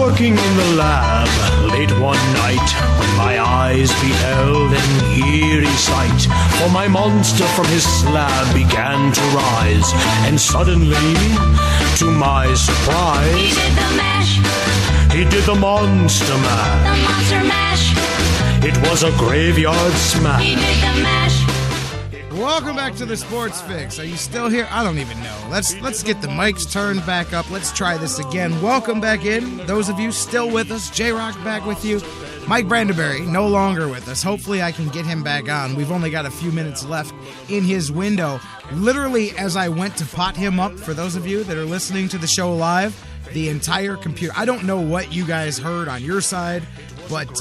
working in the lab late one night when my eyes beheld an eerie sight. For my monster from his slab began to rise, and suddenly, to my surprise, he did the mash. He did the monster mash. The monster mash. It was a graveyard smash. He did the mash. Welcome back to the Sports Fix. Are you still here? I don't even know. Let's get the mics turned back up. Let's try this again. Welcome back in. Those of you still with us, J-Rocc back with you. Mike Brandenberry no longer with us. Hopefully I can get him back on. We've only got a few minutes left in his window. Literally, as I went to pot him up, for those of you that are listening to the show live, the entire computer, I don't know what you guys heard on your side, but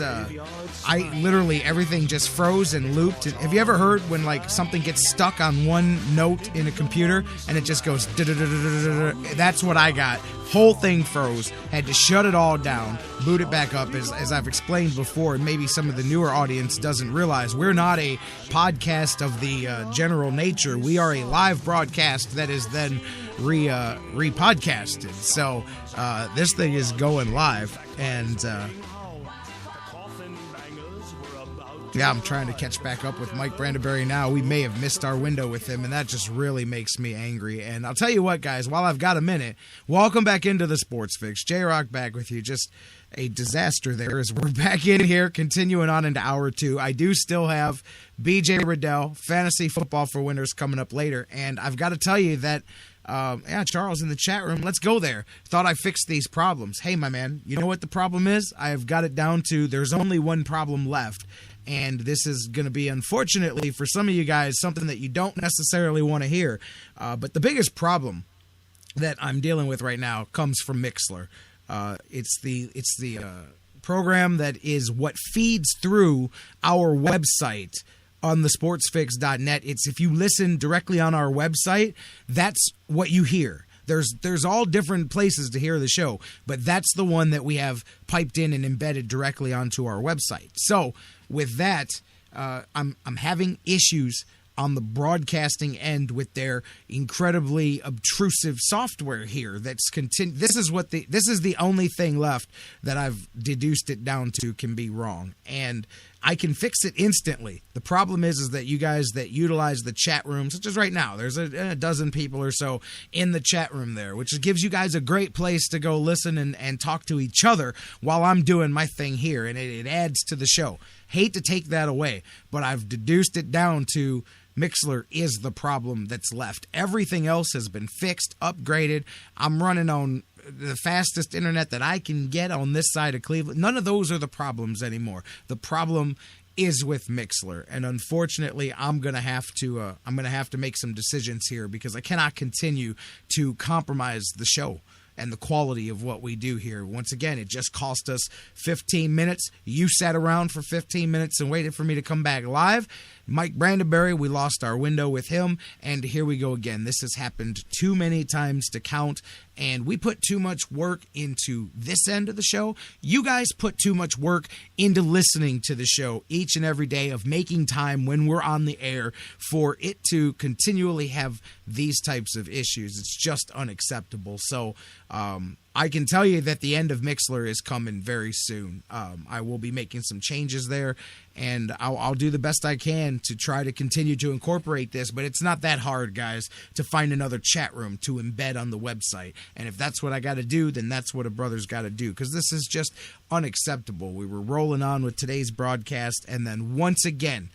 I literally, everything just froze and looped. Have you ever heard when like something gets stuck on one note in a computer and it just goes da-da-da-da-da-da-da? That's what I got. Whole thing froze. Had to shut it all down, boot it back up. As I've explained before, and maybe some of the newer audience doesn't realize, we're not a podcast of the general nature. We are a live broadcast that is then re-podcasted. So this thing is going live, and yeah, I'm trying to catch back up with Mike Brandenberry now. We may have missed our window with him, and that just really makes me angry. And I'll tell you what, guys, while I've got a minute, welcome back into the Sports Fix. J-Rocc back with you. Just a disaster there as we're back in here, continuing on into hour two. I do still have BJ Riddell, Fantasy Football for Winners, coming up later. And I've got to tell you that, Charles in the chat room, let's go there. Thought I fixed these problems. Hey, my man, you know what the problem is? I've got it down to there's only one problem left. And this is going to be, unfortunately, for some of you guys, something that you don't necessarily want to hear. But the biggest problem that I'm dealing with right now comes from Mixlr. It's the program that is what feeds through our website on the sportsfix.net. It's if you listen directly on our website, that's what you hear. There's all different places to hear the show, but that's the one that we have piped in and embedded directly onto our website. So with that, I'm having issues on the broadcasting end with their incredibly obtrusive software here. This is the only thing left that I've deduced it down to can be wrong, and I can fix it instantly. The problem is that you guys that utilize the chat room, such as right now, there's a dozen people or so in the chat room there, which gives you guys a great place to go listen and talk to each other while I'm doing my thing here, and it adds to the show. Hate to take that away, but I've deduced it down to Mixlr is the problem that's left. Everything else has been fixed, upgraded. I'm running on the fastest internet that I can get on this side of Cleveland. None of those are the problems anymore. The problem is with Mixlr, and unfortunately, I'm gonna have to make some decisions here because I cannot continue to compromise the show and the quality of what we do here. Once again, it just cost us 15 minutes. You sat around for 15 minutes and waited for me to come back live. Mike Brandenberry, we lost our window with him, and here we go again. This has happened too many times to count, and we put too much work into this end of the show. You guys put too much work into listening to the show each and every day, of making time when we're on the air for it to continually have these types of issues. It's just unacceptable. So I can tell you that the end of Mixlr is coming very soon. I will be making some changes there, and I'll do the best I can to try to continue to incorporate this, but it's not that hard, guys, to find another chat room to embed on the website. And if that's what I got to do, then that's what a brother's got to do, because this is just unacceptable. We were rolling on with today's broadcast, and then once again,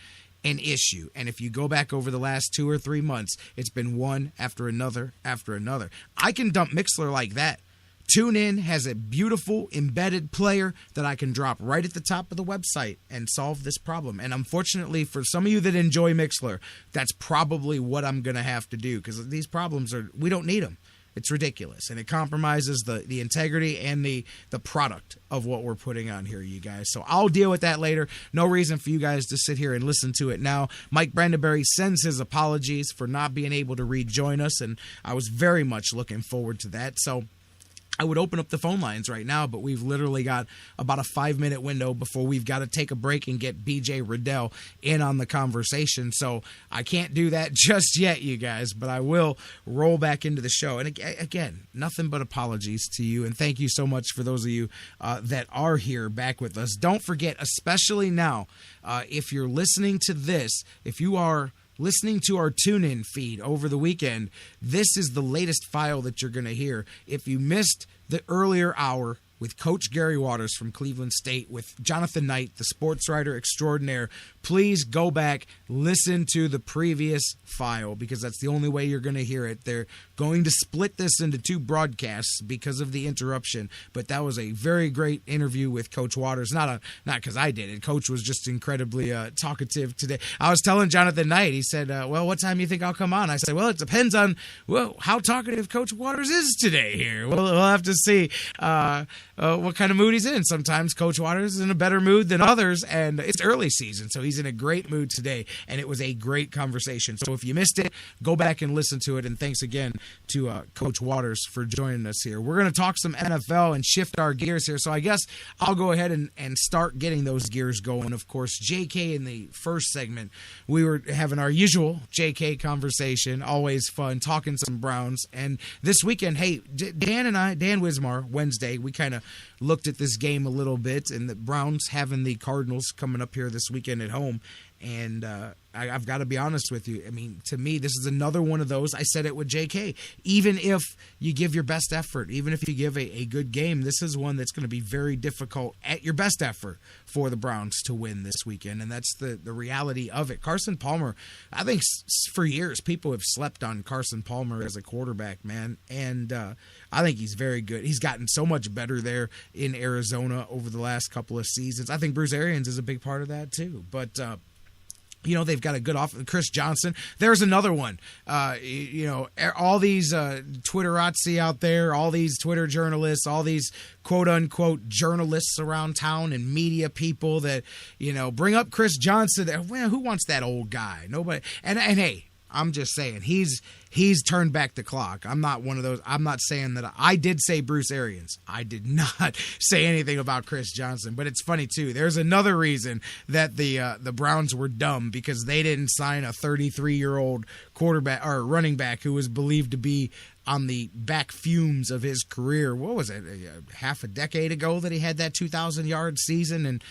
an issue. And if you go back over the last 2 or 3 months, it's been one after another after another. I can dump Mixlr like that. TuneIn has a beautiful embedded player that I can drop right at the top of the website and solve this problem. And unfortunately, for some of you that enjoy Mixlr, that's probably what I'm going to have to do, because these problems we don't need them. It's ridiculous, and it compromises the integrity and the product of what we're putting on here, you guys. So I'll deal with that later. No reason for you guys to sit here and listen to it now. Mike Brandenberry sends his apologies for not being able to rejoin us, and I was very much looking forward to that. So I would open up the phone lines right now, but we've literally got about a 5-minute window before we've got to take a break and get BJ Riddell in on the conversation. So I can't do that just yet, you guys, but I will roll back into the show. And again, nothing but apologies to you, and thank you so much for those of you that are here back with us. Don't forget, especially now, if you're listening to this, if you are listening to our tune-in feed over the weekend, this is the latest file that you're going to hear. If you missed the earlier hour with Coach Gary Waters from Cleveland State, with Jonathan Knight, the sports writer extraordinaire, please go back, listen to the previous file, because that's the only way you're going to hear it. They're going to split this into 2 broadcasts because of the interruption, but that was a very great interview with Coach Waters. Not because I did it. Coach was just incredibly talkative today. I was telling Jonathan Knight, he said, well, what time do you think I'll come on? I said, well, it depends on how talkative Coach Waters is today here. We'll have to see what kind of mood he's in. Sometimes Coach Waters is in a better mood than others, and it's early season, so he's in a great mood today, and it was a great conversation. So if you missed it, go back and listen to it, and thanks again to Coach Waters for joining us here. We're going to talk some NFL and shift our gears here, so I guess I'll go ahead and start getting those gears going. Of course, JK in the first segment, we were having our usual JK conversation, always fun, talking some Browns, and this weekend, hey, Dan Wismar, Wednesday, we kind of looked at this game a little bit, and the Browns having the Cardinals coming up here this weekend at home. And I've got to be honest with you. I mean, to me, this is another one of those. I said it with JK. Even if you give your best effort, even if you give a good game, this is one that's going to be very difficult at your best effort for the Browns to win this weekend. And that's the reality of it. Carson Palmer, I think for years, people have slept on Carson Palmer as a quarterback, man. And I think he's very good. He's gotten so much better there in Arizona over the last couple of seasons. I think Bruce Arians is a big part of that too. But they've got a good offense. Chris Johnson. There's another one. All these Twitterazzi out there, all these Twitter journalists, all these quote-unquote journalists around town and media people that, bring up Chris Johnson. Well, who wants that old guy? Nobody. And hey, I'm just saying, he's turned back the clock. I'm not one of those. I'm not saying that. I did say Bruce Arians. I did not say anything about Chris Johnson. But it's funny too. There's another reason that the Browns were dumb, because they didn't sign a 33-year-old quarterback or running back who was believed to be on the back fumes of his career. What was it? Half a decade ago that he had that 2,000-yard season, and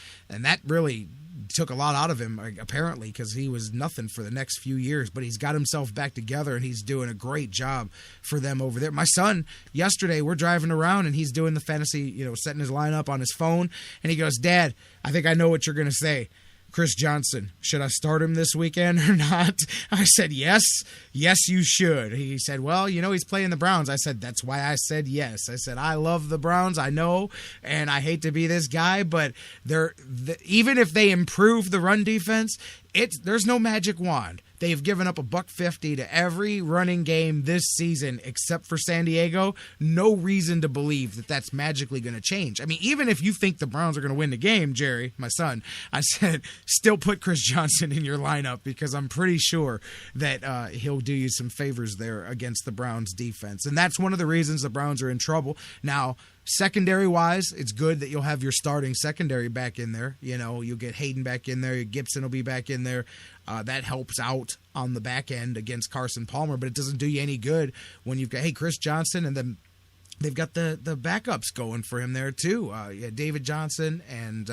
that really took a lot out of him, apparently, because he was nothing for the next few years. But he's got himself back together, and he's doing a great job for them over there. My son, yesterday, we're driving around, and he's doing the fantasy, setting his lineup on his phone, and he goes, Dad, I think I know what you're going to say. Chris Johnson, should I start him this weekend or not? I said, yes, you should. He said, well, he's playing the Browns. I said, that's why I said yes. I said, I love the Browns, I know, and I hate to be this guy, but even if they improve the run defense, there's no magic wand. They've given up $150 to every running game this season except for San Diego. No reason to believe that that's magically going to change. I mean, even if you think the Browns are going to win the game, Jerry, my son, I said, still put Chris Johnson in your lineup, because I'm pretty sure that he'll do you some favors there against the Browns defense. And that's one of the reasons the Browns are in trouble. Now, secondary-wise, it's good that you'll have your starting secondary back in there. You'll get Hayden back in there. Gibson will be back in there. That helps out on the back end against Carson Palmer, but it doesn't do you any good when you've got, Chris Johnson, and then they've got the backups going for him there too. David Johnson and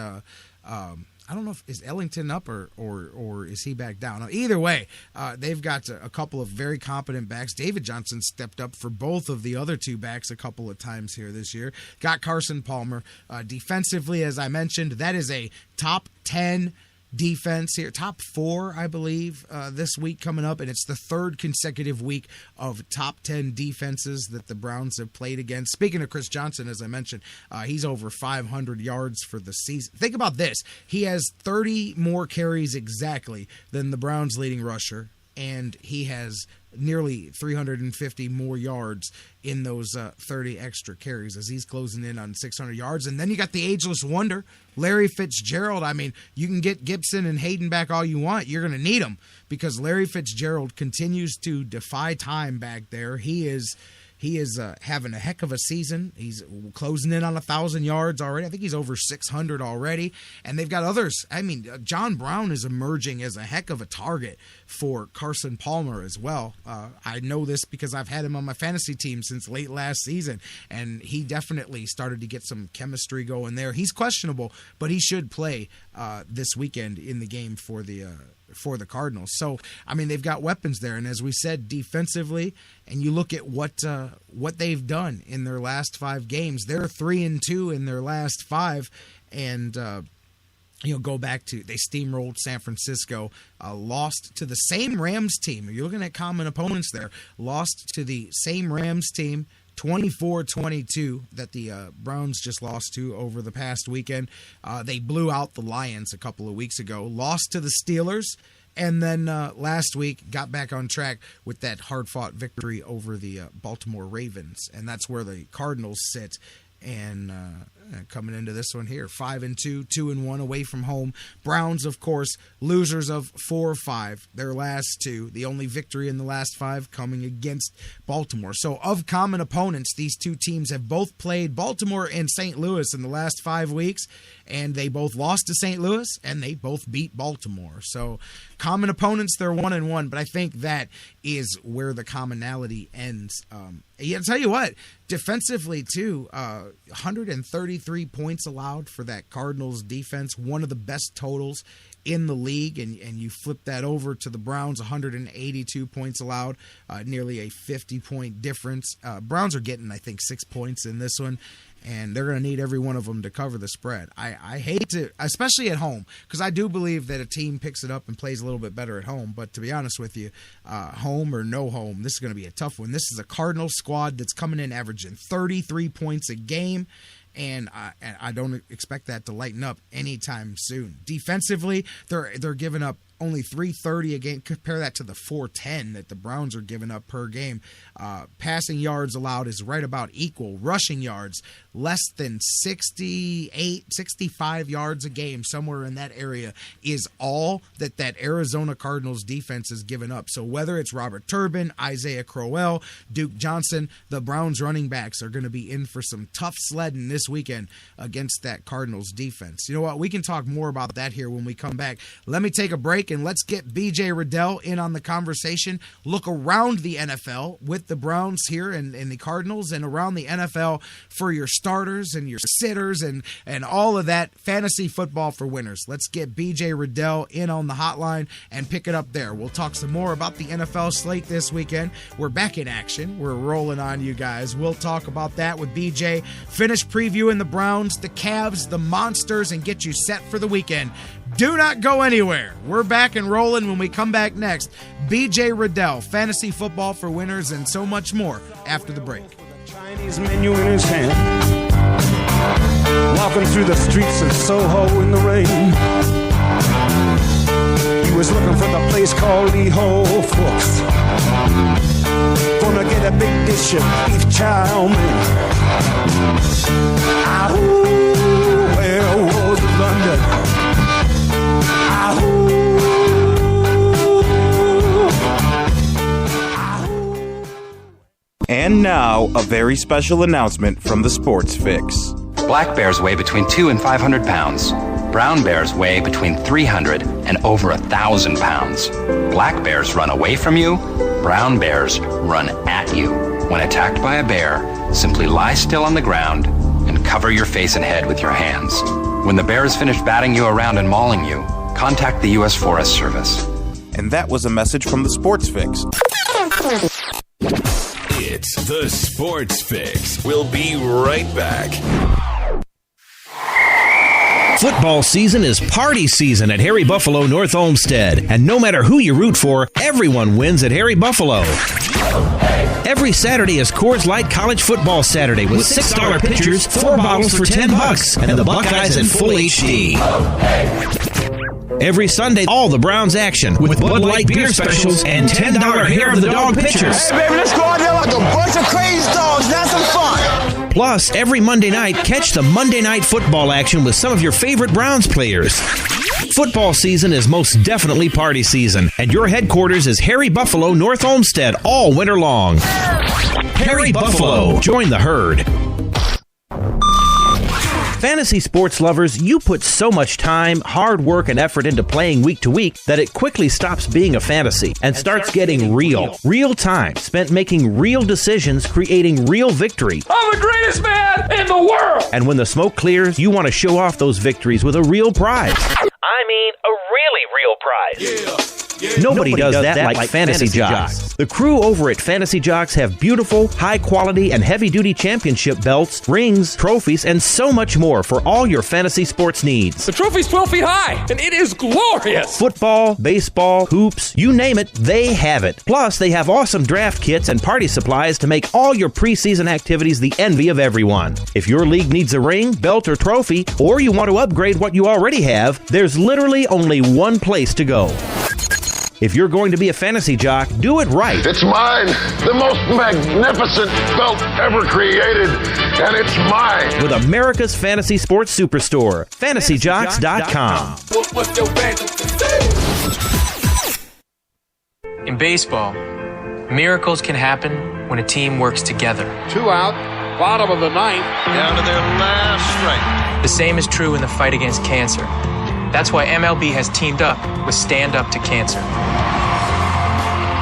I don't know if is Ellington up or is he back down. Either way, they've got a couple of very competent backs. David Johnson stepped up for both of the other two backs a couple of times here this year. Got Carson Palmer. Defensively, as I mentioned, that is a top 10 defense here, top 4, I believe, this week coming up, and it's the 3rd consecutive week of top 10 defenses that the Browns have played against. Speaking of Chris Johnson, as I mentioned, he's over 500 yards for the season. Think about this. He has 30 more carries exactly than the Browns' leading rusher, and he has nearly 350 more yards in those 30 extra carries as he's closing in on 600 yards. And then you got the ageless wonder, Larry Fitzgerald. I mean, you can get Gibson and Hayden back all you want. You're going to need them, because Larry Fitzgerald continues to defy time back there. He He is having a heck of a season. He's closing in on 1,000 yards already. I think he's over 600 already. And they've got others. I mean, John Brown is emerging as a heck of a target for Carson Palmer as well. I know this because I've had him on my fantasy team since late last season, and he definitely started to get some chemistry going there. He's questionable, but he should play this weekend in the game for the Cardinals. So, I mean, they've got weapons there. And as we said, defensively, and you look at what they've done in their last 5 games, they're 3-2 in their last 5. And, go back to, they steamrolled San Francisco, lost to the same Rams team. You're looking at common opponents there. Lost to the same Rams team, 24-22 that the Browns just lost to over the past weekend. They blew out the Lions a couple of weeks ago, lost to the Steelers, and then last week got back on track with that hard-fought victory over the Baltimore Ravens, and that's where the Cardinals sit. And coming into this one here, 5-2, 2-1 away from home. Browns, of course, losers of 4-5, their last 2. The only victory in the last 5 coming against Baltimore. So of common opponents, these two teams have both played Baltimore and St. Louis in the last 5 weeks, and they both lost to St. Louis, and they both beat Baltimore. So common opponents, they're 1-1, but I think that is where the commonality ends. I'll tell you what, defensively too, 133 points allowed for that Cardinals defense, one of the best totals in the league, and you flip that over to the Browns, 182 points allowed, nearly a 50-point difference. Browns are getting, I think, 6 points in this one, and they're going to need every one of them to cover the spread. I hate to, especially at home, because I do believe that a team picks it up and plays a little bit better at home. But to be honest with you, home or no home, this is going to be a tough one. This is a Cardinals squad that's coming in averaging 33 points a game, and I don't expect that to lighten up anytime soon. Defensively, they're giving up only 330 a game. Compare that to the 410 that the Browns are giving up per game. Passing yards allowed is right about equal. Rushing yards, less than 68, 65 yards a game, somewhere in that area, is all that Arizona Cardinals defense has given up. So whether it's Robert Turbin, Isaiah Crowell, Duke Johnson, the Browns running backs are going to be in for some tough sledding this weekend against that Cardinals defense. You know what? We can talk more about that here when we come back. Let me take a break and let's get BJ Riddell in on the conversation. Look around the NFL with the Browns here and the Cardinals, and around the NFL for your starters and your sitters and all of that fantasy football for winners. Let's get BJ Riddell in on the hotline and pick it up there. We'll talk some more about the NFL slate this weekend. We're back in action. We're rolling on you guys. We'll talk about that with BJ. Finish previewing the Browns, the Cavs, the Monsters, and get you set for the weekend. Do not go anywhere. We're back and rolling when we come back next. BJ Riddell, fantasy football for winners, and so much more after the break. Chinese menu in his hand, walking through the streets of Soho in the rain. He was looking for the place called Lee Ho Fooks. Gonna get a big dish of beef chow mein. Ah, where was London? And now, a very special announcement from the Sports Fix. Black bears weigh between 200 and 500 pounds. Brown bears weigh between 300 and over 1,000 pounds. Black bears run away from you. Brown bears run at you. When attacked by a bear, simply lie still on the ground and cover your face and head with your hands. When the bear has finished batting you around and mauling you, contact the U.S. Forest Service. And that was a message from the Sports Fix. It's the Sports Fix. We'll be right back. Football season is party season at Harry Buffalo North Olmsted. And no matter who you root for, everyone wins at Harry Buffalo. Every Saturday is Coors Light College Football Saturday with $6 pitchers, 4 bottles for $10, and the Buckeyes in full HD. Every Sunday, all the Browns action with Bud Light beer specials and $10 hair of the dog pitchers. Hey, baby, let's go out there like a bunch of crazy dogs. Have some fun. Plus, every Monday night, catch the Monday Night Football action with some of your favorite Browns players. Football season is most definitely party season, and your headquarters is Harry Buffalo, North Olmsted, all winter long. Harry Buffalo. Join the herd. Fantasy sports lovers, you put so much time, hard work, and effort into playing week to week that it quickly stops being a fantasy and starts getting real. Real time spent making real decisions, creating real victory. I'm the greatest man in the world! And when the smoke clears, you want to show off those victories with a real prize. I mean, a really real prize. Nobody does that like Fantasy Jocks. The crew over at Fantasy Jocks have beautiful, high-quality, and heavy-duty championship belts, rings, trophies, and so much more for all your fantasy sports needs. The trophy's 12 feet high, and it is glorious! Football, baseball, hoops, you name it, they have it. Plus, they have awesome draft kits and party supplies to make all your preseason activities the envy of everyone. If your league needs a ring, belt, or trophy, or you want to upgrade what you already have, there's literally only one place to go. If you're going to be a fantasy jock, do it right. It's mine, the most magnificent belt ever created, and it's mine. With America's fantasy sports superstore, fantasyjocks.com. What's your fantasy? In baseball, miracles can happen when a team works together. 2 out, bottom of the ninth, down to their last strike. The same is true in the fight against cancer. That's why MLB has teamed up with Stand Up to Cancer.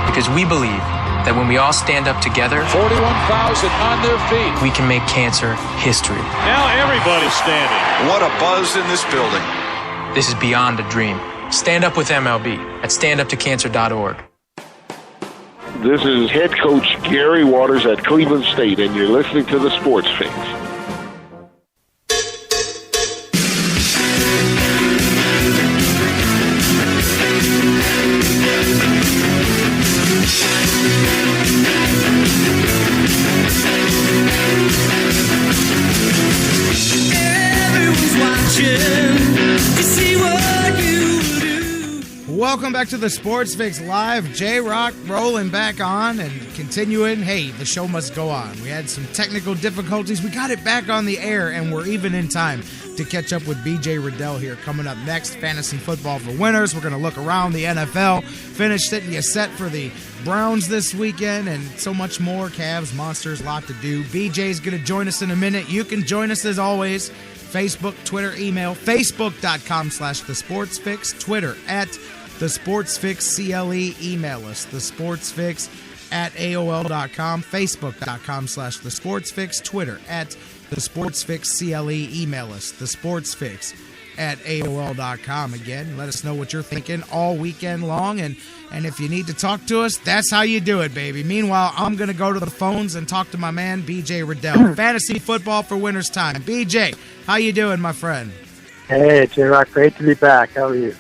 Because we believe that when we all stand up together, 41,000 on their feet. we can make cancer history. Now everybody's standing. What a buzz in this building. This is beyond a dream. Stand up with MLB at standuptocancer.org. This is head coach Gary Waters at Cleveland State, and you're listening to the Sports Fix. Welcome back to the Sports Fix Live. J-Rocc rolling back on and continuing. Hey, the show must go on. We had some technical difficulties. We got it back on the air, and we're even in time to catch up with BJ Riddell here. Coming up next, Fantasy Football for Winners. We're going to look around the NFL, finish setting you set for the Browns this weekend, and so much more. Cavs, Monsters, a lot to do. BJ's going to join us in a minute. You can join us as always. Facebook, Twitter, email, facebook.com/thesportsfix, Twitter @thesportsfixcle, email us, thesportsfix@aol.com, facebook.com/thesportsfix, Twitter @thesportsfixcle, email us, thesportsfix@aol.com. Again, let us know what you're thinking all weekend long, and if you need to talk to us, that's how you do it, baby. Meanwhile, I'm going to go to the phones and talk to my man, BJ Riddell. Fantasy Football for Winners time. BJ, how you doing, my friend? Hey, J-Rocc, great to be back. How are you?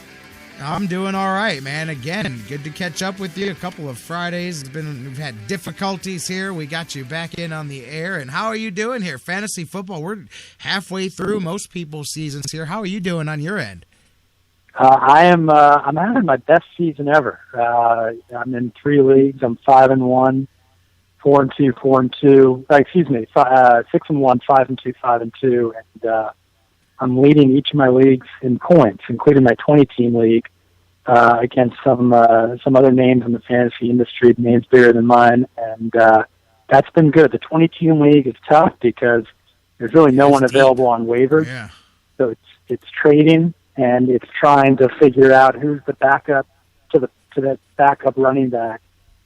I'm doing all right, man. Again, good to catch up with you. A couple of Fridays. We've had difficulties here. We got you back in on the air. And how are you doing here? Fantasy football, we're halfway through most people's seasons here. How are you doing on your end? I'm having my best season ever. I'm in 3 leagues. I'm 5-1, 4-2, 4-2. 6-1, 5-2, 5-2, and I'm leading each of my leagues in points, including my 20-team league, against some other names in the fantasy industry, names bigger than mine, and that's been good. The 20-team league is tough because there's really no one available on waivers, so it's trading and it's trying to figure out who's the backup to that backup running back,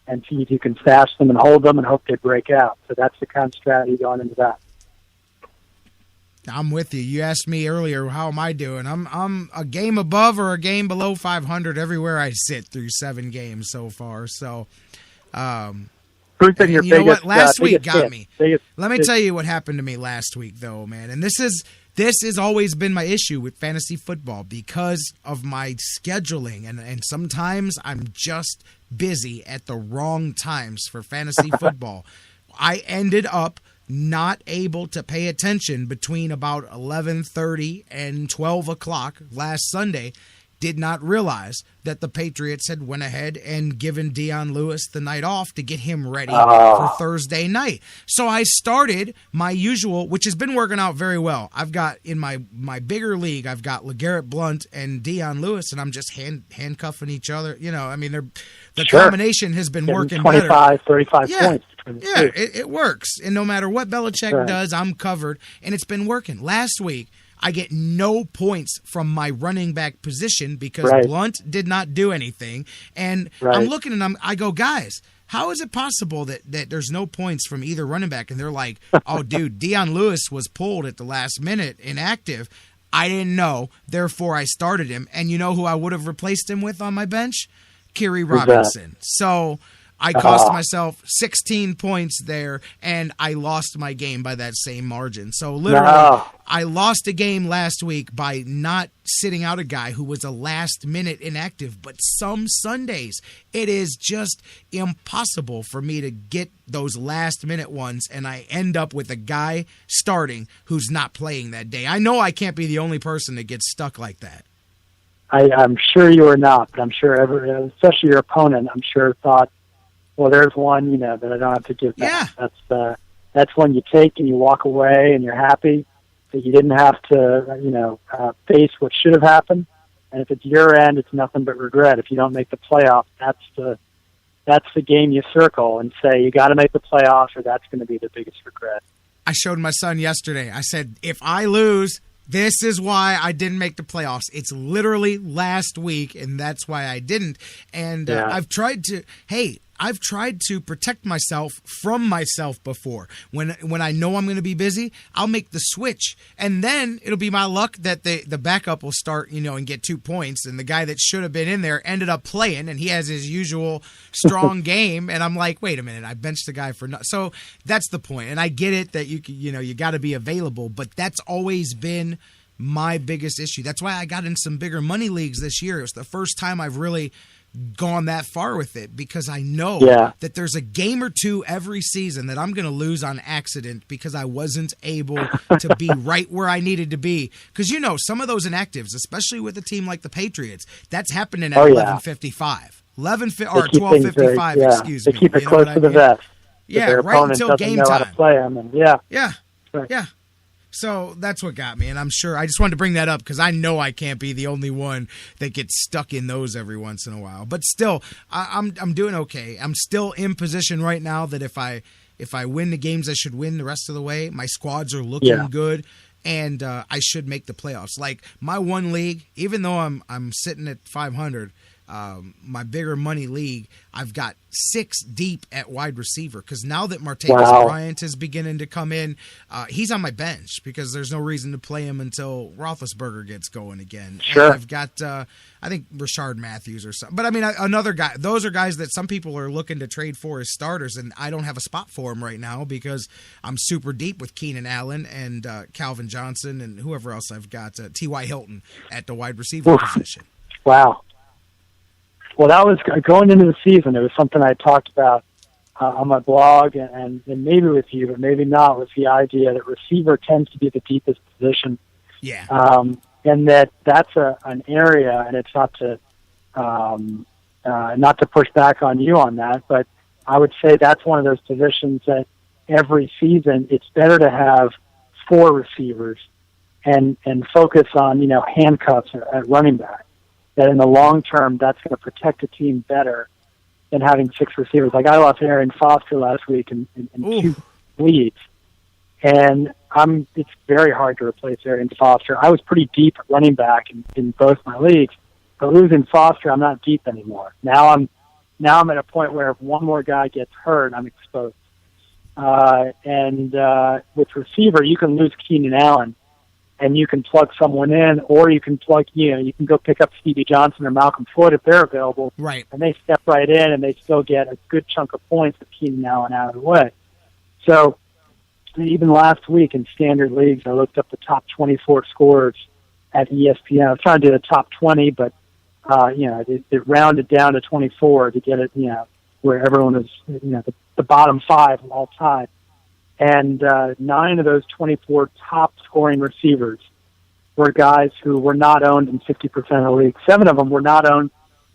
and see if you can stash them and hold them and hope they break out. So that's the kind of strategy going into that. I'm with you. You asked me earlier, how am I doing? I'm a game above or a game below 500 everywhere I sit through 7 games so far. So, who's been your biggest? Know what? Last week got me. Let me tell you what happened to me last week, though, man. And this has always been my issue with fantasy football because of my scheduling, and sometimes I'm just busy at the wrong times for fantasy football. I ended up not able to pay attention between about 11:30 and 12 o'clock last Sunday, did not realize that the Patriots had went ahead and given Dion Lewis the night off to get him ready for Thursday night. So I started my usual, which has been working out very well. I've got in my bigger league, I've got LeGarrette Blount and Dion Lewis, and I'm just handcuffing each other. I mean, the combination has been working 25, better. 35 points. Yeah, it works. And no matter what Belichick does, I'm covered, and it's been working. Last week, I get no points from my running back position because Blount did not do anything. And I'm looking and I go, guys, how is it possible that there's no points from either running back? And they're like, oh, dude, Dion Lewis was pulled at the last minute inactive. I didn't know. Therefore, I started him. And you know who I would have replaced him with on my bench? Kerry Robinson. So I cost myself 16 points there, and I lost my game by that same margin. So literally, I lost a game last week by not sitting out a guy who was a last-minute inactive. But some Sundays, it is just impossible for me to get those last-minute ones, and I end up with a guy starting who's not playing that day. I know I can't be the only person that gets stuck like that. I'm sure you are not, but I'm sure especially your opponent, I'm sure thought, well, there's one, that I don't have to give back. Yeah. That's one you take and you walk away and you're happy that you didn't have to, face what should have happened. And if it's your end, it's nothing but regret. If you don't make the playoff, that's the game you circle and say you got to make the playoffs, or that's going to be the biggest regret. I showed my son yesterday. I said, if I lose, this is why I didn't make the playoffs. It's literally last week, and that's why I didn't. And I've tried to protect myself from myself before. When I know I'm going to be busy, I'll make the switch. And then it'll be my luck that the backup will start, and get 2 points. And the guy that should have been in there ended up playing, and he has his usual strong game. And I'm like, wait a minute, I benched the guy for no. So that's the point. And I get it that you got to be available, but that's always been my biggest issue. That's why I got in some bigger money leagues this year. It was the first time I've really gone that far with it, because I know that there's a game or two every season that I'm going to lose on accident because I wasn't able to be right where I needed to be. Because some of those inactives, especially with a team like the Patriots, that's happening at 11:55, 12:55. Excuse me. They keep it close to the vest. Yeah, their right until doesn't game know time. How to play them, and yeah. So that's what got me, and I'm sure I just wanted to bring that up because I know I can't be the only one that gets stuck in those every once in a while. But still, I'm doing okay. I'm still in position right now that if I win the games I should win the rest of the way, my squads are looking good, and I should make the playoffs. Like my one league, even though I'm sitting at 500. My bigger money league, I've got 6 deep at wide receiver because now that Martavis Bryant is beginning to come in, he's on my bench because there's no reason to play him until Roethlisberger gets going again. Sure. And I've got, I think, Rashard Matthews or something. But, I mean, another guy. Those are guys that some people are looking to trade for as starters, and I don't have a spot for them right now because I'm super deep with Keenan Allen and Calvin Johnson and whoever else I've got, T.Y. Hilton at the wide receiver position. Wow. Well, that was going into the season. It was something I talked about on my blog, and maybe with you, but maybe not, was the idea that receiver tends to be the deepest position. Yeah. And that's an area, and it's not to push back on you on that, but I would say that's one of those positions that every season it's better to have 4 receivers and focus on handcuffs at running back. That in the long term, that's going to protect the team better than having 6 receivers. Like I lost Arian Foster last week in 2 leagues, and it's very hard to replace Arian Foster. I was pretty deep at running back in both my leagues, but losing Foster, I'm not deep anymore. Now I'm at a point where if one more guy gets hurt, I'm exposed. And with receiver, you can lose Keenan Allen, and you can plug someone in, or you can you can go pick up Stevie Johnson or Malcolm Floyd if they're available. Right. And they step right in, and they still get a good chunk of points with Keenan Allen out of the way. So even last week in standard leagues, I looked up the top 24 scorers at ESPN. I was trying to do the top 20, but it rounded down to 24 to get it, where everyone is, the bottom 5 of all time. And 9 of those 24 top scoring receivers were guys who were not owned in 50% of the league. 7 of them were not owned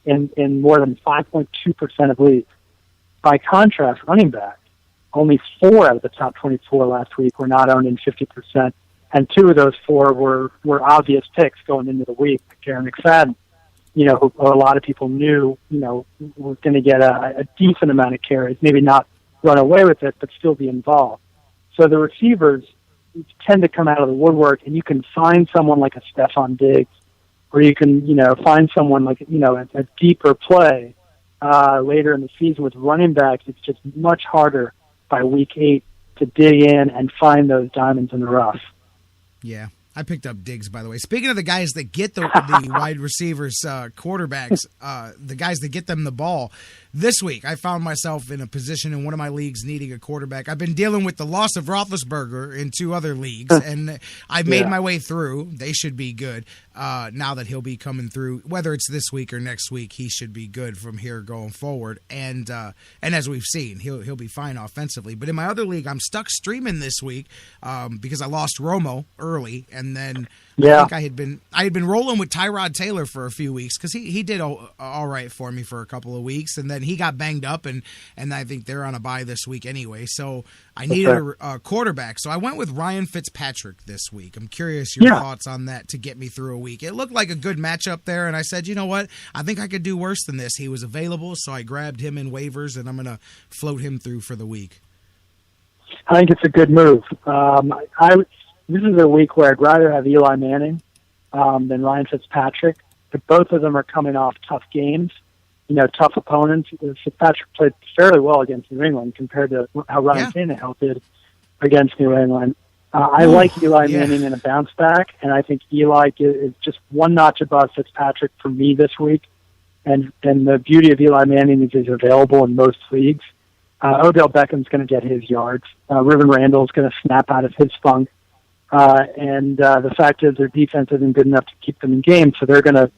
in more than 5.2% of leagues. By contrast, running back, only 4 out of the top 24 last week were not owned in 50%, and 2 of those 4 were obvious picks going into the week. Like Aaron McFadden, who a lot of people knew, was going to get a decent amount of carries, maybe not run away with it, but still be involved. So the receivers tend to come out of the woodwork, and you can find someone like a Stephon Diggs, or you can, find someone like, a deeper play later in the season. With running backs, it's just much harder by week 8 to dig in and find those diamonds in the rough. Yeah. I picked up Diggs, by the way. Speaking of the guys that get the wide receivers, quarterbacks, the guys that get them the ball, this week I found myself in a position in one of my leagues needing a quarterback. I've been dealing with the loss of Roethlisberger in 2 other leagues, and I've made my way through. They should be good now that he'll be coming through. Whether it's this week or next week, he should be good from here going forward. And as we've seen, he'll be fine offensively. But in my other league, I'm stuck streaming this week because I lost Romo early. And then I think I had been rolling with Tyrod Taylor for a few weeks because he did all right for me for a couple of weeks, and then he got banged up, and I think they're on a bye this week anyway. So I needed a quarterback, so I went with Ryan Fitzpatrick this week. I'm curious your thoughts on that to get me through a week. It looked like a good matchup there, and I said, you know what, I think I could do worse than this. He was available, so I grabbed him in waivers, and I'm going to float him through for the week. I think it's a good move. This is a week where I'd rather have Eli Manning than Ryan Fitzpatrick, but both of them are coming off tough games, tough opponents. Fitzpatrick played fairly well against New England compared to how Ryan Tannehill did against New England. I like Eli Manning in a bounce back, and I think Eli is just one notch above Fitzpatrick for me this week. And the beauty of Eli Manning is he's available in most leagues. Odell Beckham's going to get his yards. Reuben Randall's going to snap out of his funk. And the fact is their defense isn't good enough to keep them in games, so they're gonna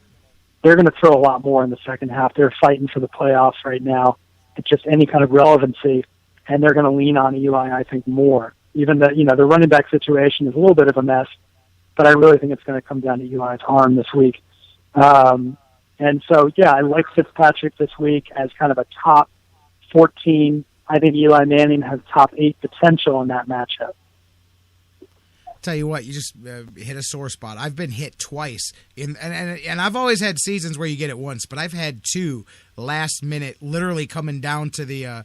throw a lot more in the second half. They're fighting for the playoffs right now. It's just any kind of relevancy, and they're going to lean on Eli, I think, more. Even the running back situation is a little bit of a mess, but I really think it's going to come down to Eli's arm this week. And so, I like Fitzpatrick this week as kind of a top 14. I think Eli Manning has top 8 potential in that matchup. Tell you what, you just hit a sore spot. I've been hit twice, and I've always had seasons where you get it once, but I've had 2 last minute, literally coming down to the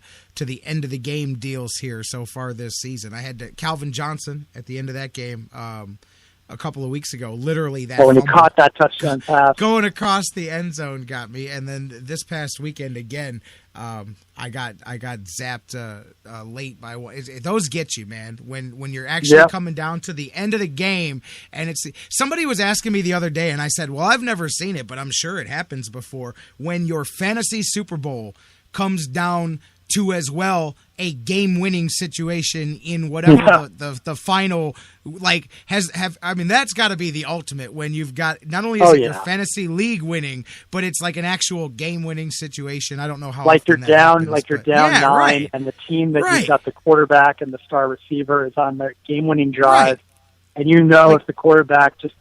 end of the game deals here so far this season. I had Calvin Johnson at the end of that game a couple of weeks ago. Literally that. When he caught that touchdown pass going across the end zone got me, and then this past weekend again. I got zapped late by one. Those get you, man. When you're actually coming down to the end of the game, and somebody was asking me the other day, and I said, "Well, I've never seen it, but I'm sure it happens before." When your fantasy Super Bowl comes down to as well a game-winning situation in whatever the final that's got to be the ultimate when you've got not only is it your fantasy league winning, but it's like an actual game-winning situation. I don't know how you're down 9, and the team that you've got the quarterback and the star receiver is on their game-winning drive, and if the quarterback just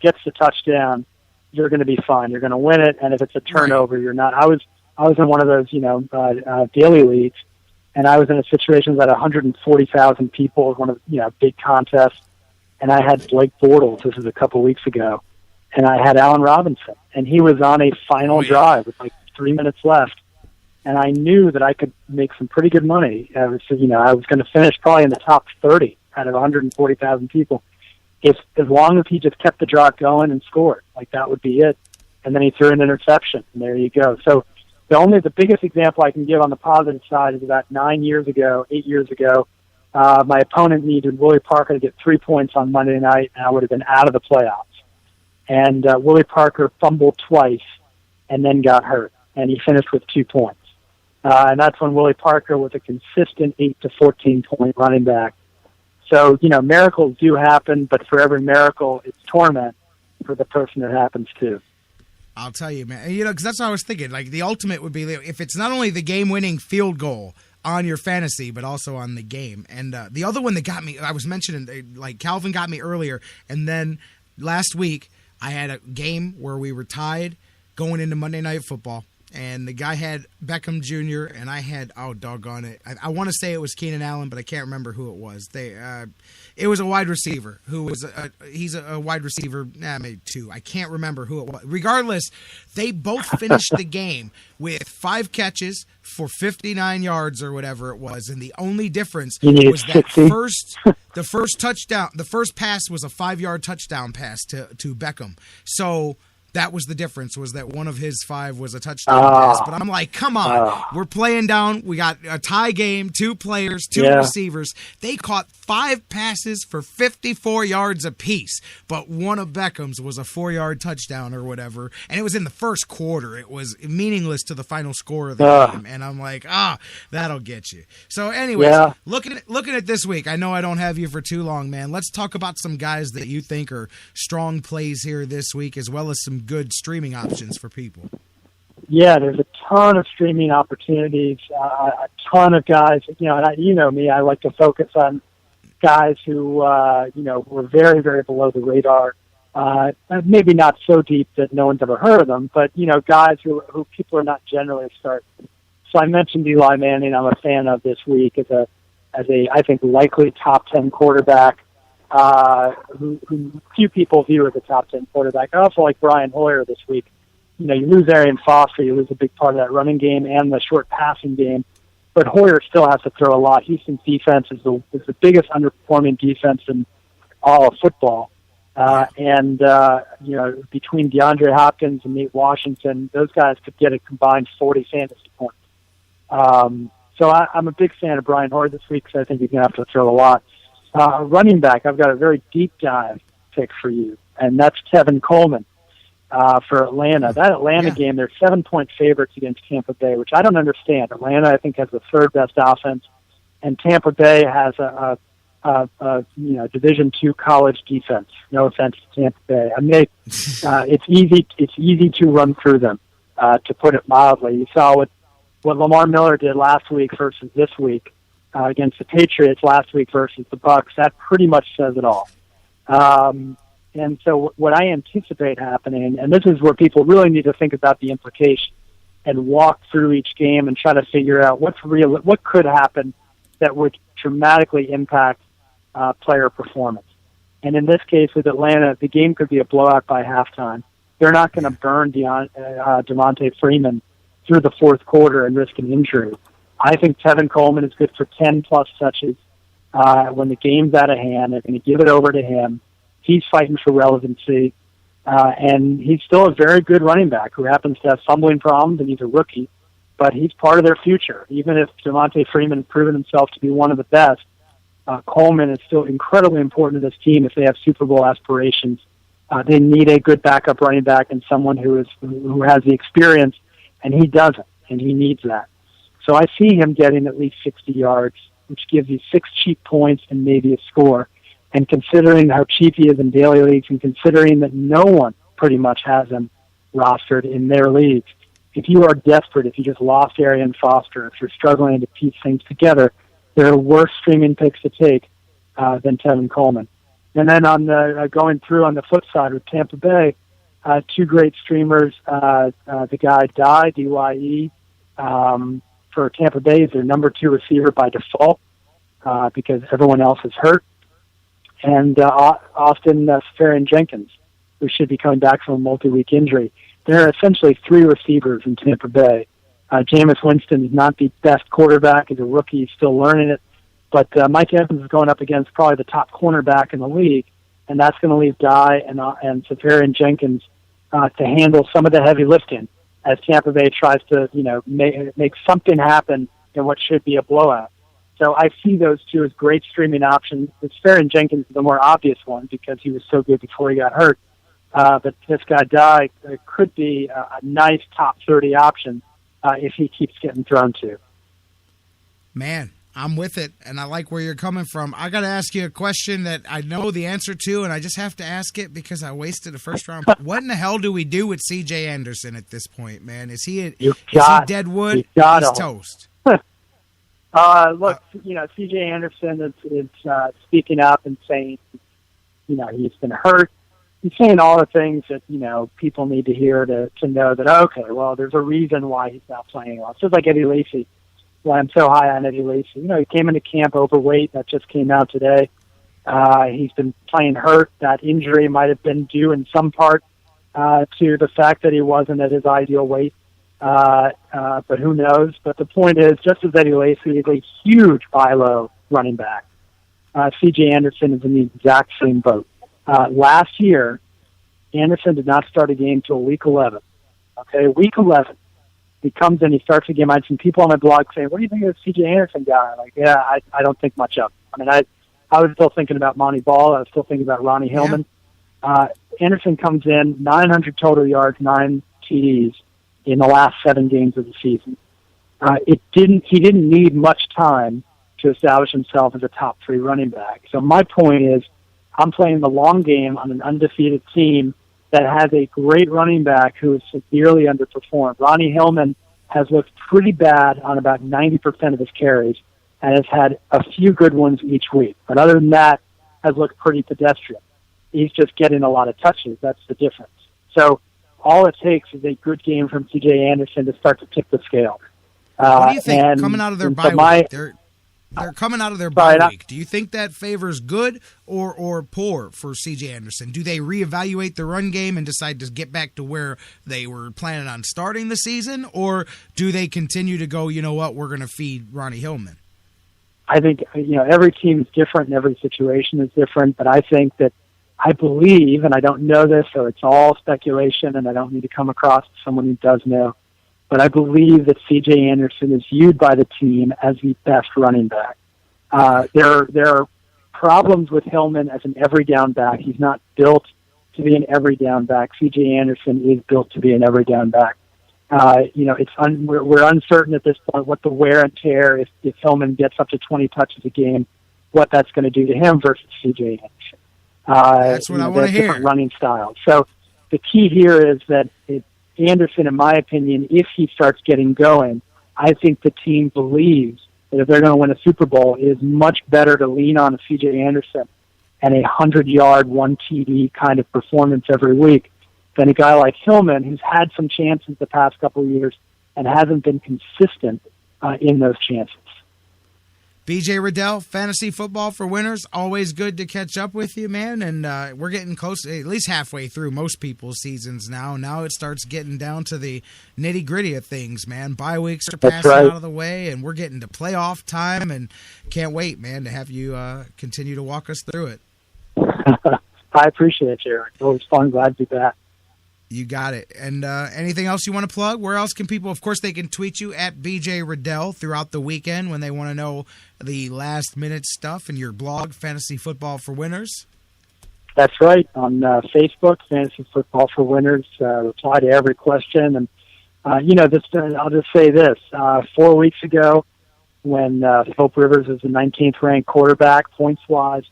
gets the touchdown, you're going to be fine. You're going to win it, and if it's a turnover, you're not. I was in one of those, daily leagues, and I was in a situation that 140,000 people, one of big contests, and I had Blake Bortles. This was a couple weeks ago, and I had Allen Robinson, and he was on a final drive with 3 minutes left, and I knew that I could make some pretty good money. I was going to finish probably in the top 30 out of 140,000 people, as long as he just kept the drive going and scored. That would be it. And then he threw an interception, and there you go. So. The biggest example I can give on the positive side is about 8 years ago, my opponent needed Willie Parker to get 3 points on Monday night, and I would have been out of the playoffs. And Willie Parker fumbled twice and then got hurt, and he finished with 2 points. And that's when Willie Parker was a consistent 8 to 14 point running back. So, miracles do happen, but for every miracle, it's torment for the person it happens to. I'll tell you, man. Because that's what I was thinking. The ultimate would be if it's not only the game-winning field goal on your fantasy, but also on the game. And the other one that got me, I was mentioning, Calvin got me earlier, and then last week I had a game where we were tied going into Monday Night Football. And the guy had Beckham Jr. and I had, oh, doggone it. I want to say it was Keenan Allen, but I can't remember who it was. It was a wide receiver who was he's a wide receiver, maybe 2. I can't remember who it was. Regardless, they both finished the game with 5 catches for 59 yards or whatever it was. And the only difference was that the first touchdown, the first pass was a 5-yard touchdown pass to Beckham. So that was the difference, was that one of his 5 was a touchdown pass. But I'm like, come on. We're playing down. We got a tie game, 2 players, 2 receivers. They caught 5 passes for 54 yards apiece. But one of Beckham's was a 4-yard touchdown or whatever. And it was in the first quarter. It was meaningless to the final score of the game. And I'm like, that'll get you. So anyways, looking at this week, I know I don't have you for too long, man. Let's talk about some guys that you think are strong plays here this week, as well as some good streaming options for people. Yeah, there's a ton of streaming opportunities, a ton of guys. And you know me, I like to focus on guys who, were very, very below the radar. Maybe not so deep that no one's ever heard of them, but, guys who people are not generally starting. So I mentioned Eli Manning. I'm a fan of this week as a I think likely top 10 quarterback. Who few people view as a top 10 quarterback. I also like Brian Hoyer this week. You lose Arian Foster, you lose a big part of that running game and the short passing game. But Hoyer still has to throw a lot. Houston's defense is the biggest underperforming defense in all of football. And between DeAndre Hopkins and Nate Washington, those guys could get a combined 40 fantasy points. So I'm a big fan of Brian Hoyer this week because I think he's going to have to throw a lot. Running back, I've got a very deep dive pick for you, and that's Tevin Coleman for Atlanta. That Atlanta game, they're 7-point favorites against Tampa Bay, which I don't understand. Atlanta, I think, has the 3rd best offense, and Tampa Bay has a Division II college defense. No offense to Tampa Bay. I mean, it's easy to run through them, to put it mildly. You saw what Lamar Miller did last week versus this week. Against the Patriots last week versus the Bucs. That pretty much says it all. And so what I anticipate happening, and this is where people really need to think about the implications and walk through each game and try to figure out what could happen that would dramatically impact player performance. And in this case with Atlanta, the game could be a blowout by halftime. They're not going to burn Devontae Freeman through the 4th quarter and risk an injury. I think Tevin Coleman is good for 10-plus touches when the game's out of hand. They're going to give it over to him. He's fighting for relevancy, and he's still a very good running back who happens to have fumbling problems, and he's a rookie, but he's part of their future. Even if Devontae Freeman has proven himself to be one of the best, Coleman is still incredibly important to this team if they have Super Bowl aspirations. They need a good backup running back and someone who has the experience, and he doesn't, and he needs that. So I see him getting at least 60 yards, which gives you 6 cheap points and maybe a score. And considering how cheap he is in daily leagues and considering that no one pretty much has him rostered in their leagues, if you are desperate, if you just lost Arian Foster, if you're struggling to piece things together, there are worse streaming picks to take than Tevin Coleman. And then on the going through on the flip side with Tampa Bay, 2 great streamers, the guy Dye, for Tampa Bay is their number 2 receiver by default because everyone else is hurt. And Austin Seferian-Jenkins, who should be coming back from a multi-week injury. There are essentially 3 receivers in Tampa Bay. Jameis Winston is not the best quarterback. He's a rookie. He's still learning it. But Mike Evans is going up against probably the top cornerback in the league, and that's going to leave Dye and Seferian-Jenkins to handle some of the heavy lifting as Tampa Bay tries to, make something happen in what should be a blowout. So I see those 2 as great streaming options. Seferian-Jenkins is the more obvious one because he was so good before he got hurt. But this guy Dye could be a nice top 30 option if he keeps getting thrown to. Man, I'm with it, and I like where you're coming from. I got to ask you a question that I know the answer to, and I just have to ask it because I wasted a first round. What in the hell do we do with C.J. Anderson at this point, man? Is he dead wood? He's toast. Look, C.J. Anderson is speaking up and saying, he's been hurt. he's saying all the things that, people need to hear to know that, okay, well, there's a reason why he's not playing well. It's just like Eddie Lacy, why I'm so high on Eddie Lacy. He came into camp overweight. That just came out today. He's been playing hurt. That injury might have been due in some part to the fact that he wasn't at his ideal weight. But who knows? But the point is, just as Eddie Lacy is a huge buy low running back, C.J. Anderson is in the exact same boat. Last year, Anderson did not start a game till week 11. Okay, week 11. He comes in, he starts the game. I had some people on my blog saying, what do you think of the C.J. Anderson guy? I'm like, yeah, I don't think much of him. I was still thinking about Monty Ball. I was still thinking about Ronnie Hillman. Anderson comes in, 900 total yards, 9 TDs in the last 7 games of the season. He didn't need much time to establish himself as a top 3 running back. So my point is, I'm playing the long game on an undefeated team that has a great running back who is severely underperformed. Ronnie Hillman has looked pretty bad on about 90% of his carries and has had a few good ones each week. But other than that, has looked pretty pedestrian. He's just getting a lot of touches. That's the difference. So all it takes is a good game from C.J. Anderson to start to tip the scale. What do you think coming out of their bye week? They're coming out of their bye week. Do you think that favors good or poor for C.J. Anderson? Do they reevaluate the run game and decide to get back to where they were planning on starting the season? Or do they continue to go, you know what, we're going to feed Ronnie Hillman? I think, every team is different and every situation is different, but I think that I believe, and I don't know this, so it's all speculation, and I don't need to come across as someone who does know, but I believe that C.J. Anderson is viewed by the team as the best running back. There are problems with Hillman as an every down back. He's not built to be an every down back. C.J. Anderson is built to be an every down back. We're uncertain at this point what the wear and tear, if Hillman gets up to 20 touches a game, what that's going to do to him versus C.J. Anderson. That's what I want to hear. Different running styles. So the key here is that Anderson, in my opinion, if he starts getting going, I think the team believes that if they're going to win a Super Bowl, it is much better to lean on a C.J. Anderson and a 100-yard, 1 TD kind of performance every week than a guy like Hillman, who's had some chances the past couple of years and hasn't been consistent in those chances. BJ Riddell, Fantasy Football for Winners. Always good to catch up with you, man. And we're getting close, at least halfway through most people's seasons now. Now it starts getting down to the nitty-gritty of things, man. Bye weeks are passing out of the way, and we're getting to playoff time. And can't wait, man, to have you continue to walk us through it. I appreciate it, J-Rocc. It's always fun. Glad to be back. You got it. And anything else you want to plug? Where else can people, of course, they can tweet you at BJ Riddell throughout the weekend when they want to know the last-minute stuff in your blog, Fantasy Football for Winners. That's right. On Facebook, Fantasy Football for Winners, reply to every question. And, I'll just say this. 4 weeks ago, when Philip Rivers was the 19th ranked quarterback, points-wise,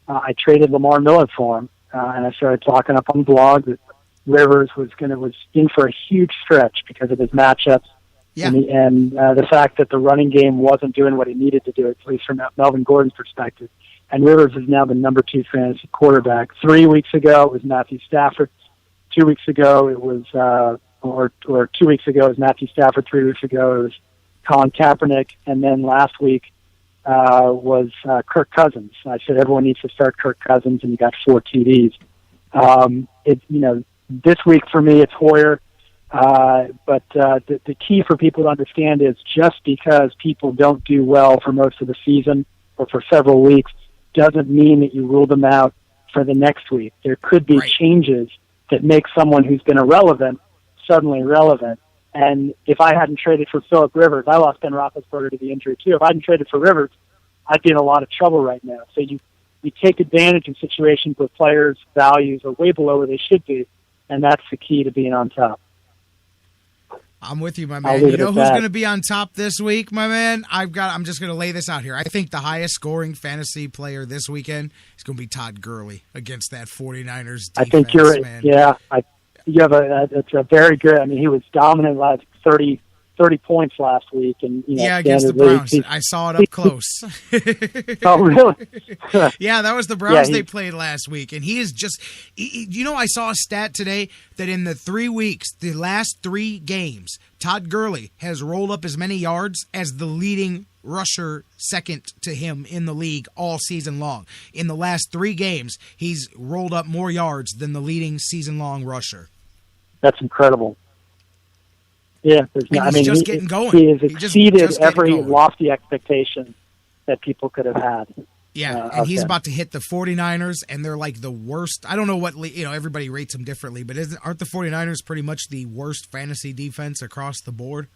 I traded Lamar Miller for him. And I started talking up on the blog that Rivers was in for a huge stretch because of his matchups, and the fact that the running game wasn't doing what it needed to do, at least from Melvin Gordon's perspective. And Rivers is now the number 2 fantasy quarterback. 3 weeks ago, it was Matthew Stafford. 2 weeks ago, it was, or 2 weeks ago, it was Matthew Stafford. 3 weeks ago, it was Colin Kaepernick. And then last week was Kirk Cousins. I said everyone needs to start Kirk Cousins, and you got 4 TDs. This week for me, it's Hoyer. But the key for people to understand is just because people don't do well for most of the season or for several weeks doesn't mean that you rule them out for the next week. There could be changes that make someone who's been irrelevant suddenly relevant. And if I hadn't traded for Philip Rivers, I lost Ben Roethlisberger to the injury too. If I hadn't traded for Rivers, I'd be in a lot of trouble right now. So you take advantage of situations where players' values are way below where they should be, and that's the key to being on top. I'm with you, my man. You know who's going to be on top this week, my man? I'm just going to lay this out here. I think the highest scoring fantasy player this weekend is going to be Todd Gurley against that 49ers defense. I think you're man. Yeah, it's a very good. I mean, he was dominant last 30 30 points last week, and yeah, against the Browns. I saw it up close. Oh, really? Yeah, that was the Browns they played last week, and he is just. I saw a stat today that in the 3 weeks, the last 3 games, Todd Gurley has rolled up as many yards as the leading rusher second to him in the league all season long. In the last 3 games, he's rolled up more yards than the leading season-long rusher. That's incredible. Yeah, he's just getting going. He has exceeded every lofty expectation that people could have had. Yeah, and he's about to hit the 49ers, and they're like the worst. I don't know what, everybody rates them differently, but aren't the 49ers pretty much the worst fantasy defense across the board?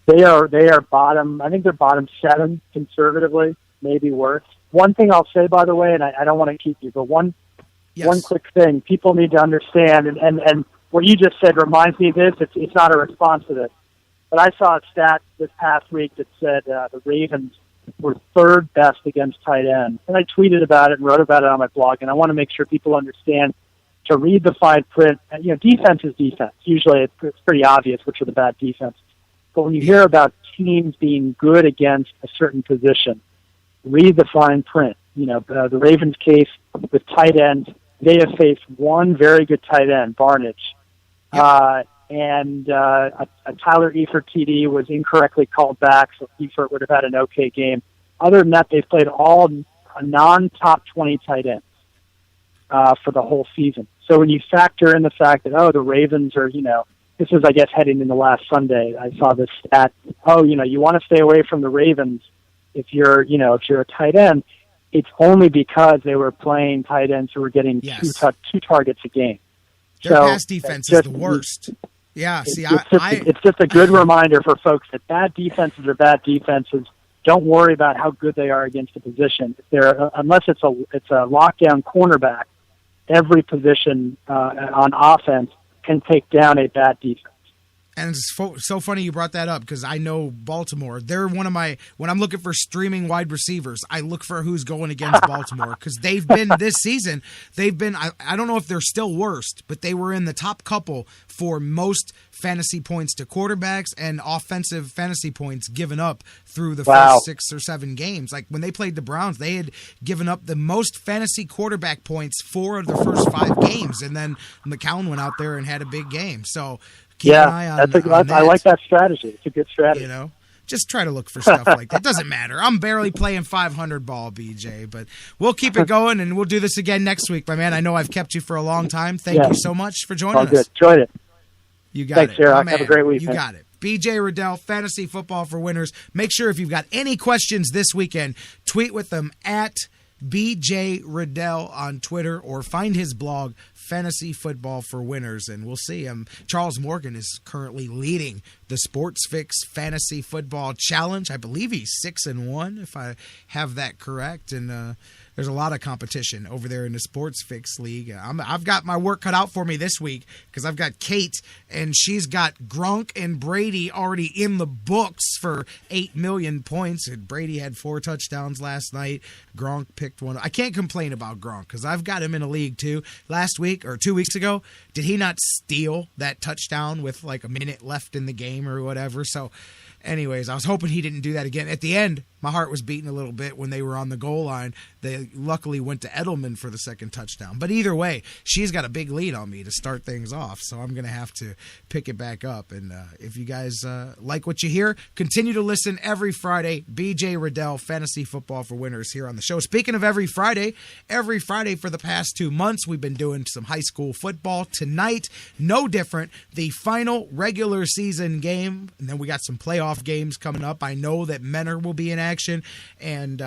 They are bottom. I think they're bottom 7 conservatively, maybe worse. One thing I'll say, by the way, and I don't want to keep you, but one quick thing people need to understand, and what you just said reminds me of this. It's not a response to this, but I saw a stat this past week that said the Ravens were 3rd best against tight ends, and I tweeted about it and wrote about it on my blog. And I want to make sure people understand to read the fine print. Defense is defense. Usually, it's pretty obvious which are the bad defenses. But when you hear about teams being good against a certain position, read the fine print. The Ravens' case with tight ends, they have faced one very good tight end, Barnidge. And a Tyler Eifert TD was incorrectly called back, so Eifert would have had an okay game. Other than that, they've played all non-top 20 tight ends for the whole season. So when you factor in the fact that, the Ravens are, this is, I guess, heading into last Sunday, I saw this stat, you want to stay away from the Ravens if you're a tight end. It's only because they were playing tight ends who were getting two targets a game. Their pass defense is the worst. Yeah, it's just a good reminder for folks that bad defenses are bad defenses. Don't worry about how good they are against a position. Unless it's a lockdown cornerback, every position on offense can take down a bad defense. And it's so funny you brought that up because I know Baltimore. They're one of my – when I'm looking for streaming wide receivers, I look for who's going against Baltimore because they've been – this season, they've been – I don't know if they're still worst, but they were in the top couple for most fantasy points to quarterbacks and offensive fantasy points given up through the first 6 or 7 games. Like when they played the Browns, they had given up the most fantasy quarterback points 4 of their first 5 games, and then McCown went out there and had a big game. So – keep an eye on that. I like that strategy. It's a good strategy. Just try to look for stuff like that. Doesn't matter. I'm barely playing 500 ball, BJ, but we'll keep it going, and we'll do this again next week, my man. I know I've kept you for a long time. Thank you so much for joining us. Good. Enjoyed it. You got Thanks, it. J-Rocc. Have a great week. You got it. BJ Riddell, Fantasy Football for Winners. Make sure if you've got any questions this weekend, tweet with them at BJ Riddell on Twitter or find his blog, Fantasy Football for Winners, and we'll see. Charles Morgan is currently leading the Sports Fix Fantasy Football Challenge. I believe he's 6-1, if I have that correct, and there's a lot of competition over there in the Sports Fix League. I've got my work cut out for me this week because I've got Kate, and she's got Gronk and Brady already in the books for 8 million points, and Brady had 4 touchdowns last night. Gronk picked one. I can't complain about Gronk because I've got him in a league too. Last week or 2 weeks ago, did he not steal that touchdown with like a minute left in the game or whatever? So anyways, I was hoping he didn't do that again. At the end, my heart was beating a little bit when they were on the goal line. They luckily went to Edelman for the second touchdown. But either way, she's got a big lead on me to start things off, so I'm going to have to pick it back up. And if you guys like what you hear, continue to listen every Friday. BJ Riddell, Fantasy Football for Winners here on the show. Speaking of every Friday for the past 2 months, we've been doing some high school football. Tonight, no different, the final regular season game, and then we got some playoff games coming up. I know that Menor will be in action, and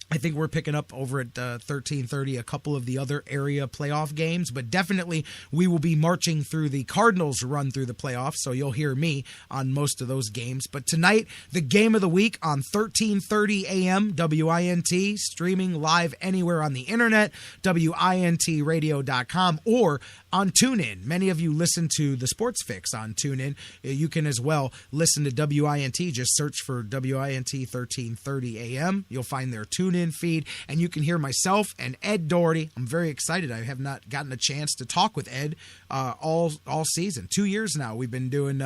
I think we're picking up over at 13:30 a couple of the other area playoff games, but definitely we will be marching through the Cardinals run through the playoffs, so you'll hear me on most of those games. But tonight, the game of the week on 13:30 a.m. WINT, streaming live anywhere on the internet, WINTradio.com, or on TuneIn. Many of you listen to the Sports Fix on TuneIn. You can as well listen to WINT. Just search for WINT 13:30 a.m. You'll find their TuneIn TuneIn feed, and you can hear myself and Ed Doherty. I'm very excited. I have not gotten a chance to talk with Ed all season. 2 years now we've been doing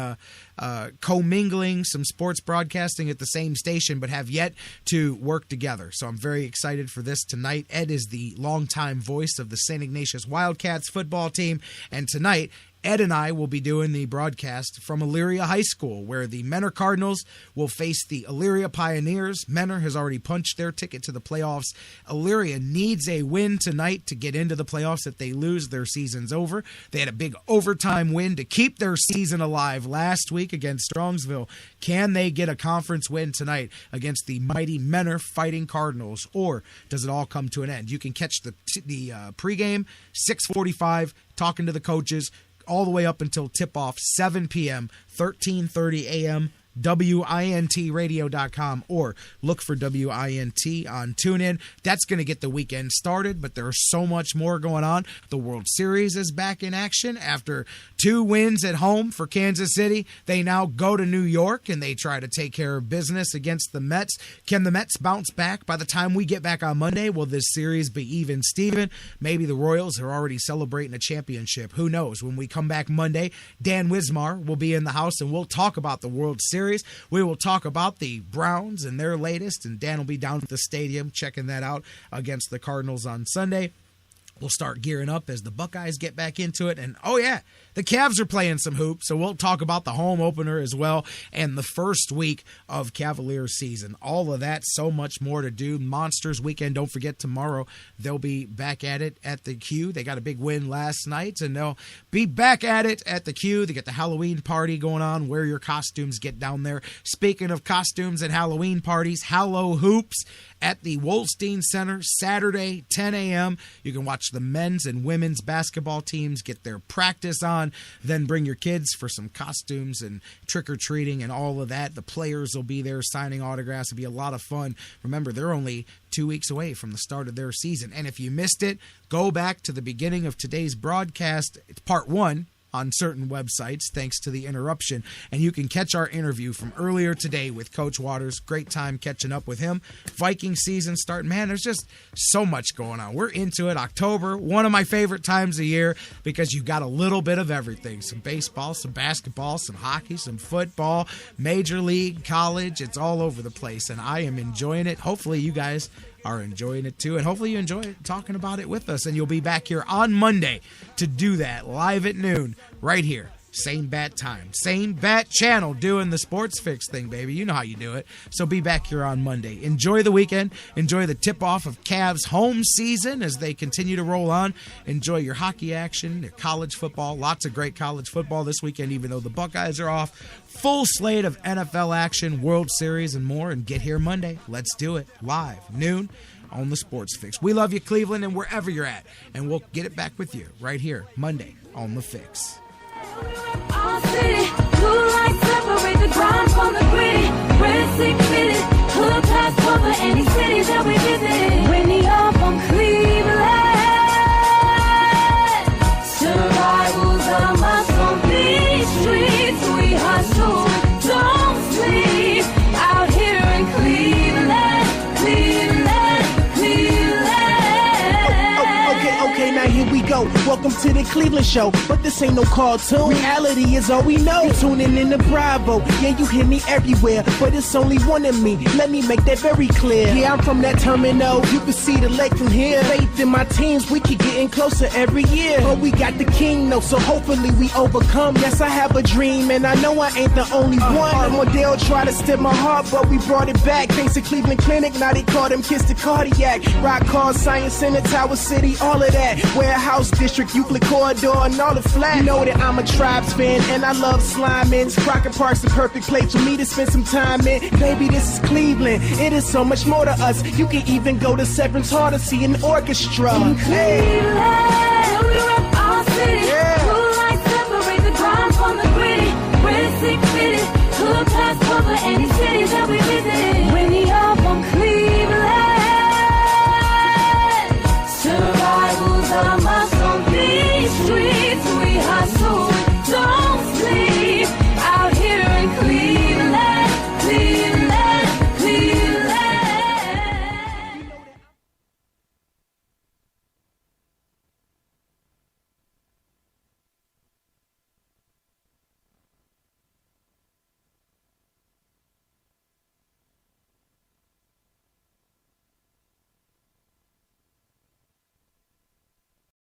commingling some sports broadcasting at the same station, but have yet to work together. So I'm very excited for this tonight. Ed is the longtime voice of the St. Ignatius Wildcats football team, and tonight Ed and I will be doing the broadcast from Elyria High School, where the Menor Cardinals will face the Elyria Pioneers. Menor has already punched their ticket to the playoffs. Elyria needs a win tonight to get into the playoffs. If they lose, their season's over. They had a big overtime win to keep their season alive last week against Strongsville. Can they get a conference win tonight against the mighty Menor Fighting Cardinals, or does it all come to an end? You can catch the pregame, 6:45, talking to the coaches, all the way up until tip-off, 7 p.m., 13:30 a.m., WINTradio.com, or look for WINT on TuneIn. That's going to get the weekend started, but there's so much more going on. The World Series is back in action. After 2 wins at home for Kansas City, they now go to New York and they try to take care of business against the Mets. Can the Mets bounce back by the time we get back on Monday? Will this series be even Steven? Maybe the Royals are already celebrating a championship. Who knows? When we come back Monday, Dan Wismar will be in the house and we'll talk about the World Series. We will talk about the Browns and their latest, and Dan will be down at the stadium checking that out against the Cardinals on Sunday. We'll start gearing up as the Buckeyes get back into it. And, oh, yeah, the Cavs are playing some hoops, so we'll talk about the home opener as well and the first week of Cavaliers season. All of that, so much more to do. Monsters weekend, don't forget, tomorrow they'll be back at it at the Q. They got a big win last night, and they'll be back at it at the Q. They get the Halloween party going on. Wear your costumes, get down there. Speaking of costumes and Halloween parties, Hallow Hoops at the Wolstein Center, Saturday, 10 a.m. You can watch the men's and women's basketball teams get their practice on, then bring your kids for some costumes and trick-or-treating and all of that. The players will be there signing autographs. It'll be a lot of fun. Remember, they're only 2 weeks away from the start of their season. And if you missed it, go back to the beginning of today's broadcast. It's part 1. On certain websites, thanks to the interruption. And you can catch our interview from earlier today with Coach Waters. Great time catching up with him. Viking season starting. Man, there's just so much going on. We're into it. October, one of my favorite times of year because you've got a little bit of everything. Some baseball, some basketball, some hockey, some football, major league, college. It's all over the place, and I am enjoying it. Hopefully you guys are enjoying it too, and hopefully you enjoy it, talking about it with us, and you'll be back here on Monday to do that live at noon right here. Same bat time, same bat channel, doing the Sports Fix thing, baby. You know how you do it. So be back here on Monday. Enjoy the weekend. Enjoy the tip-off of Cavs home season as they continue to roll on. Enjoy your hockey action, your college football. Lots of great college football this weekend, even though the Buckeyes are off. Full slate of NFL action, World Series, and more. And get here Monday. Let's do it. Live, noon, on the Sports Fix. We love you, Cleveland, and wherever you're at. And we'll get it back with you right here, Monday, on The Fix. Our city, blue lights separate the ground from the gritty. Red sick fitted, hood pass cover any city that we visit. Winnie up from Cleveland. Survivals are must on these streets. We hustle, don't sleep. Out here in Cleveland, Cleveland, Cleveland. Okay, now here we go. Welcome to the Cleveland show, but this ain't no cartoon. Reality is all we know. You're tuning in to Bravo. Yeah, you hear me everywhere, but it's only one of me. Let me make that very clear. Yeah, I'm from that terminal. You can see the lake from here. Faith in my teams, we keep getting closer every year. But we got the king, though, so hopefully we overcome. Yes, I have a dream, and I know I ain't the only one. Model tried to steal my heart, but we brought it back. Thanks to Cleveland Clinic, now they call them Kiss the Cardiac. Rock Cars, Science Center, Tower City, all of that. Warehouse District, Euclid Corridor, and all the flat. You know that I'm a Tribes fan, and I love sliming. Crockett Park's the perfect place for me to spend some time in. Baby, this is Cleveland. It is so much more to us. You can even go to Severance Hall to see an orchestra. Cleveland.